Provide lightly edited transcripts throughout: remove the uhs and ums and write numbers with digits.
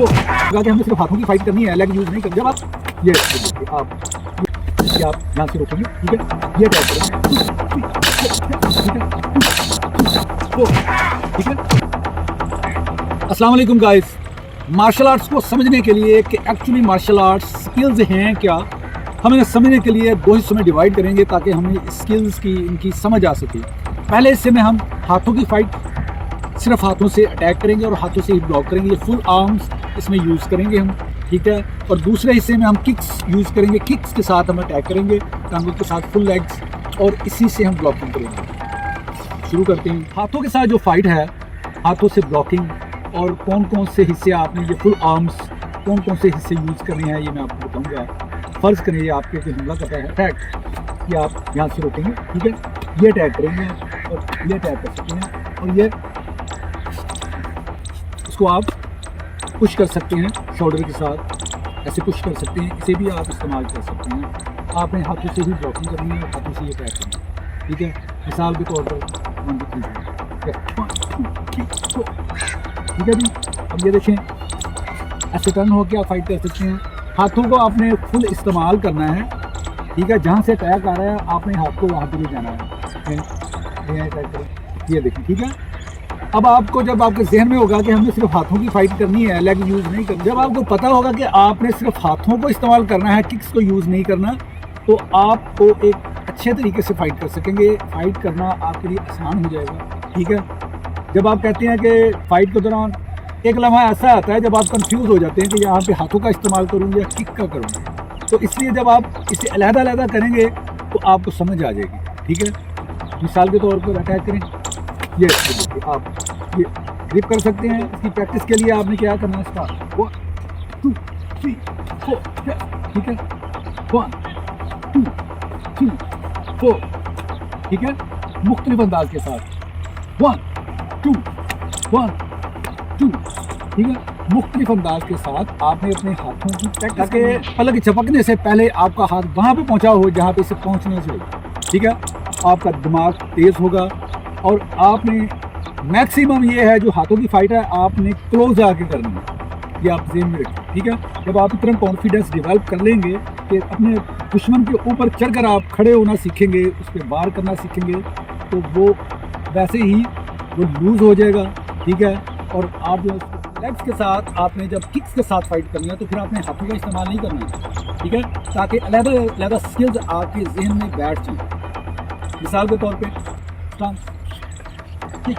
तो हमने सिर्फ हाथों की फाइट करनी है, लेग यूज नहीं करनी। जब आप ये आप यहाँ से रोकेंगे, ठीक है, ये टैप करेंगे, ठीक है। अस्सलाम वालेकुम गाइस। मार्शल आर्ट्स को समझने के लिए कि एक्चुअली मार्शल आर्ट्स स्किल्स हैं क्या, हम इन्हें समझने के लिए दो हिस्सों में डिवाइड करेंगे ताकि हमें स्किल्स की इनकी समझ आ सके। पहले हिस्से में हम हाथों की फाइट, सिर्फ हाथों से अटैक करेंगे और हाथों से ही ब्लॉक करेंगे, ये फुल आर्म्स इसमें यूज़ करेंगे हम, ठीक है। और दूसरे हिस्से में हम किक्स यूज़ करेंगे, किक्स के साथ हम अटैक करेंगे, टांगों के साथ फुल लेग्स, और इसी से हम ब्लॉकिंग करेंगे। शुरू करते हैं। हाथों के साथ जो फाइट है, हाथों से ब्लॉकिंग, और कौन कौन से हिस्से आपने ये फुल आर्म्स कौन कौन से हिस्से यूज़ करने हैं ये मैं आपको बताऊँगा। फ़र्ज़ करें ये आपके कोई हमला करता है अटैक, कि आप यहाँ से रोकेंगे, ठीक है, ये अटैक करेंगे और ये अटैक कर सकते हैं, और ये इसको आप पुश कर सकते हैं शोल्डर के साथ, ऐसे पुश कर सकते हैं, इसे भी आप इस्तेमाल कर सकते हैं। आपने हाथों से ही ब्लॉकिंग करनी है और हाथों से ये अटैक करना है, ठीक है। मिसाल के तौर पर 1 2 3 ठीक है जी। अब ये देखें, ऐसे टर्न होकर आप फाइट कर सकते हैं। हाथों को आपने फुल इस्तेमाल करना है, ठीक है। जहाँ से अटैक आ रहा है आपने हाथ को वहाँ पर ले जाना है, ये देखिए, ठीक है। अब आपको, जब आपके जहन में होगा कि हमने सिर्फ हाथों की फाइट करनी है, लेग यूज़ नहीं करनी, जब आपको पता होगा कि आपने सिर्फ हाथों को इस्तेमाल करना है, किक्स को यूज़ नहीं करना, तो आपको एक अच्छे तरीके से फाइट कर सकेंगे। फाइट करना आपके लिए आसान हो जाएगा, ठीक है। जब आप कहते हैं कि फ़ाइट के दौरान एक लम्हा ऐसा आता है जब आप कंफ्यूज हो जाते हैं कि यहाँ पे हाथों का इस्तेमाल करूँ या किक का करूँ, तो इसलिए जब आप इसे अलग-अलग करेंगे तो आपको समझ आ जाएगी, ठीक है। मिसाल के तौर पर अटैक करें, ये देखिए, आप ये ग्रिप कर सकते हैं। इसकी प्रैक्टिस के लिए आपने क्या करना है, स्टार्ट 1 2 3 4, ठीक है, 1 2 3 4, ठीक है। मुख्तलिफ अंदाज के साथ 1 2 1 2, ठीक है। मुख्तलिफ अंदाज के साथ आपने अपने हाथों की प्रैक्टिस, ताकि पलक झपकने से पहले आपका हाथ वहाँ पे पहुँचा हो जहाँ पे इसे पहुँचने से, ठीक है। आपका दिमाग तेज़ होगा, और आपने मैक्सिमम ये है जो हाथों की फाइट है, आपने क्लोज आके करनी है, ये आप ज़हन में रखें, ठीक है। जब आप इतना कॉन्फिडेंस डेवलप कर लेंगे कि अपने दुश्मन के ऊपर चढ़कर आप खड़े होना सीखेंगे, उस पर वार करना सीखेंगे, तो वो वैसे ही वो लूज़ हो जाएगा, ठीक है। और आप जो लेग्स के साथ आपने जब किक्स के साथ फाइट करनी है, तो फिर आपने हाथों का इस्तेमाल नहीं करना है, ठीक है, ताकि अलग-अलग स्किल्स आपके जहन में बैठ जाए। मिसाल के तौर पे किक,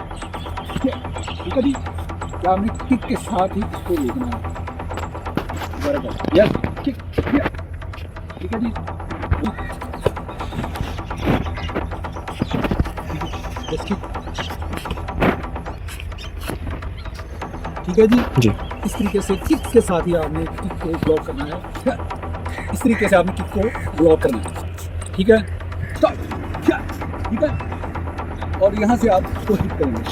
ठीक है जी, क्या हमने किक के साथ ही इसको रोकना है, बराबर, यस, किक, ठीक है जी, यस, किक, ठीक है जी। इस तरीके से किक के साथ ही आपने किक को ब्लॉक करना है, इस तरीके से आपने किक को ब्लॉक करना है, ठीक है, ठीक है। और यहाँ से आप इसको हिट करेंगे,